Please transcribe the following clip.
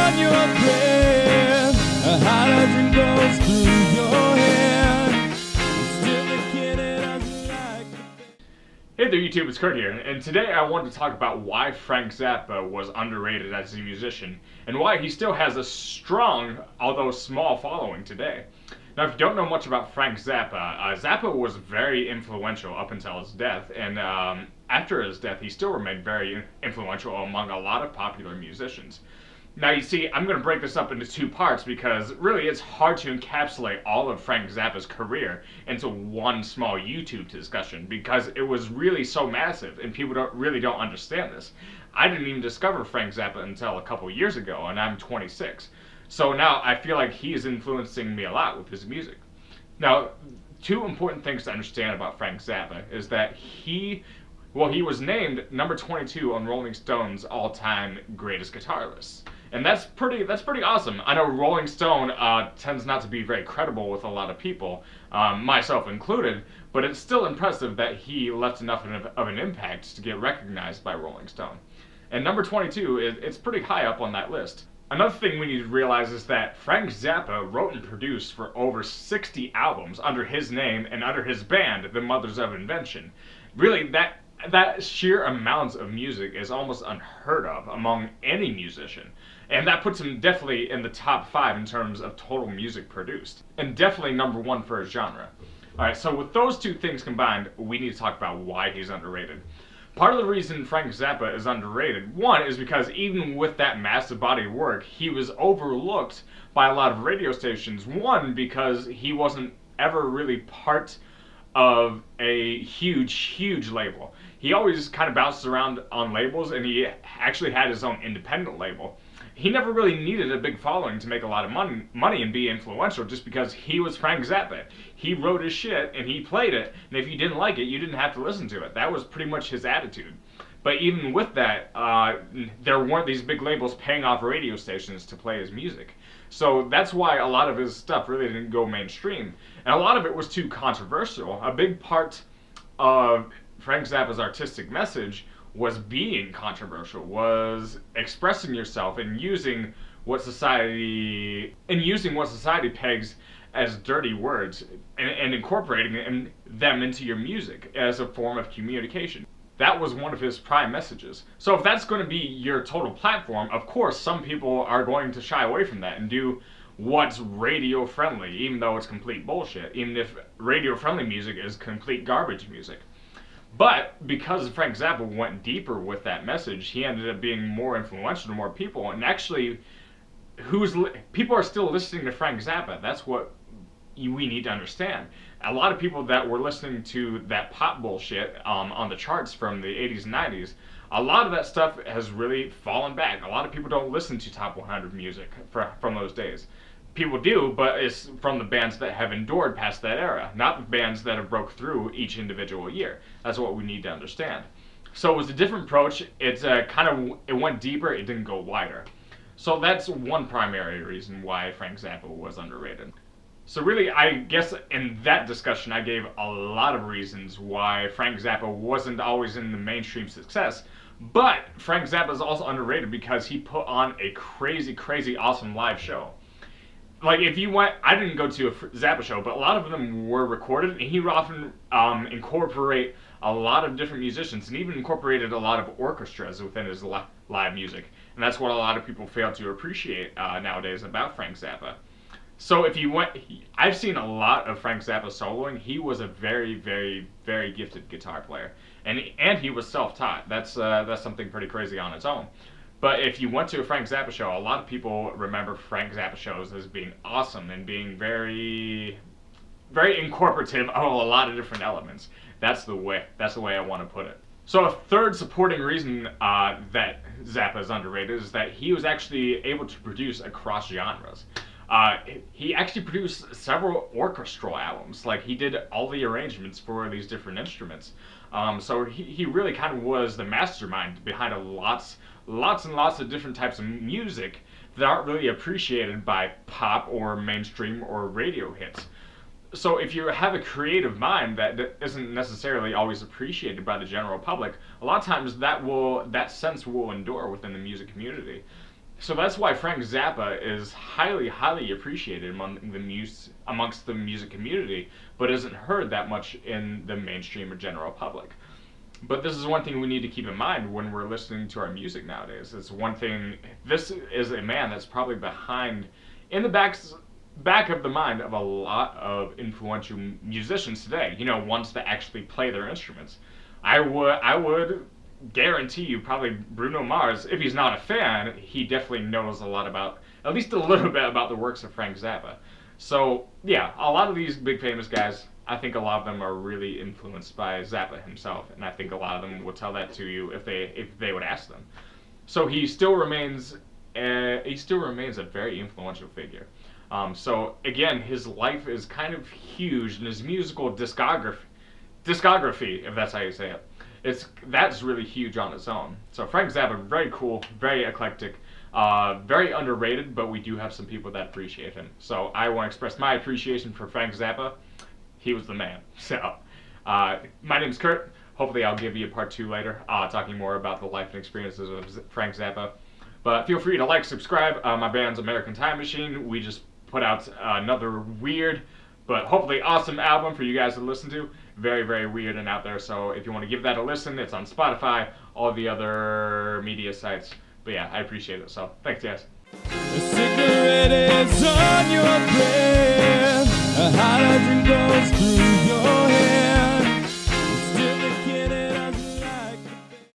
on your breath, how does it go through your head? Still a kid that doesn't like. Hey there YouTube, it's Kurt here, and today I wanted to talk about why Frank Zappa was underrated as a musician, and why he still has a strong, although small following today. Now if you don't know much about Frank Zappa, Zappa was very influential up until his death, and after his death he still remained very influential among a lot of popular musicians. Now you see, I'm going to break this up into two parts because really it's hard to encapsulate all of Frank Zappa's career into one small YouTube discussion because it was really so massive and people really don't understand this. I didn't even discover Frank Zappa until a couple years ago and I'm 26. So now I feel like he is influencing me a lot with his music. Now, two important things to understand about Frank Zappa is that he was named number 22 on Rolling Stone's all-time greatest guitar list. And that's pretty awesome. I know Rolling Stone tends not to be very credible with a lot of people, myself included, but it's still impressive that he left enough of an impact to get recognized by Rolling Stone. And number 22, it's pretty high up on that list. Another thing we need to realize is that Frank Zappa wrote and produced for over 60 albums under his name and under his band, the Mothers of Invention. Really, that sheer amount of music is almost unheard of among any musician. And that puts him definitely in the top 5 in terms of total music produced. And definitely number 1 for his genre. Alright, so with those two things combined, we need to talk about why he's underrated. Part of the reason Frank Zappa is underrated, one, is because even with that massive body of work, he was overlooked by a lot of radio stations. One, because he wasn't ever really part of a huge label. He always kind of bounced around on labels, and he actually had his own independent label. He never really needed a big following to make a lot of money and be influential just because he was Frank Zappa. He wrote his shit and he played it, and if you didn't like it, you didn't have to listen to it. That was pretty much his attitude. But even with that, there weren't these big labels paying off radio stations to play his music. So that's why a lot of his stuff really didn't go mainstream. And a lot of it was too controversial. A big part of Frank Zappa's artistic message was being controversial, was expressing yourself and using what society pegs as dirty words and incorporating them into your music as a form of communication. That was one of his prime messages. So if that's going to be your total platform, of course some people are going to shy away from that and do what's radio friendly, even though it's complete bullshit, even if radio friendly music is complete garbage music. But because Frank Zappa went deeper with that message, he ended up being more influential to more people. And actually, people are still listening to Frank Zappa. That's what we need to understand. A lot of people that were listening to that pop bullshit on the charts from the 80s and 90s, a lot of that stuff has really fallen back. A lot of people don't listen to top 100 music from those days. People do, but it's from the bands that have endured past that era, not the bands that have broke through each individual year. That's what we need to understand. So it was a different approach. It went deeper, it didn't go wider. So that's one primary reason why Frank Zappa was underrated. So really, I guess in that discussion I gave a lot of reasons why Frank Zappa wasn't always in the mainstream success, but Frank Zappa is also underrated because he put on a crazy awesome live show. Like if you went, I didn't go to a Zappa show, but a lot of them were recorded, and he would often incorporate a lot of different musicians, and even incorporated a lot of orchestras within his live music. And that's what a lot of people fail to appreciate nowadays about Frank Zappa. So if you went, I've seen a lot of Frank Zappa soloing. He was a very gifted guitar player, and he was self-taught. That's something pretty crazy on its own. But if you went to a Frank Zappa show, a lot of people remember Frank Zappa shows as being awesome and being very incorporative of a lot of different elements. That's the way I want to put it. So a third supporting reason that Zappa is underrated is that he was actually able to produce across genres. He actually produced several orchestral albums. Like he did all the arrangements for these different instruments. So he really kind of was the mastermind behind lots and lots of different types of music that aren't really appreciated by pop or mainstream or radio hits. So if you have a creative mind that isn't necessarily always appreciated by the general public, a lot of times that sense will endure within the music community. So that's why Frank Zappa is highly, highly appreciated amongst the music community, but isn't heard that much in the mainstream or general public. But this is one thing we need to keep in mind when we're listening to our music nowadays. It's one thing. This is a man that's probably behind, in the back of the mind of a lot of influential musicians today. You know, ones that actually play their instruments. I would guarantee you probably Bruno Mars, if he's not a fan, he definitely knows a lot about, at least a little bit about the works of Frank Zappa. So yeah, a lot of these big famous guys, I think a lot of them are really influenced by Zappa himself, and I think a lot of them will tell that to you if they would ask them. So he still remains a very influential figure. So again, his life is kind of huge, and his musical discography, if that's how you say it, that's really huge on its own. So Frank Zappa, very cool, very eclectic, very underrated, but we do have some people that appreciate him. So I want to express my appreciation for Frank Zappa. He was the man. So my name's Kurt. Hopefully I'll give you a part 2 later, talking more about the life and experiences of Frank Zappa. But feel free to like, subscribe. My band's American Time Machine. We just put out another weird but hopefully awesome album for you guys to listen to. Very, very weird and out there. So if you want to give that a listen, it's on Spotify, all the other media sites. But yeah, I appreciate it. So thanks, guys. A cigarette is on your breath, a halogen goes through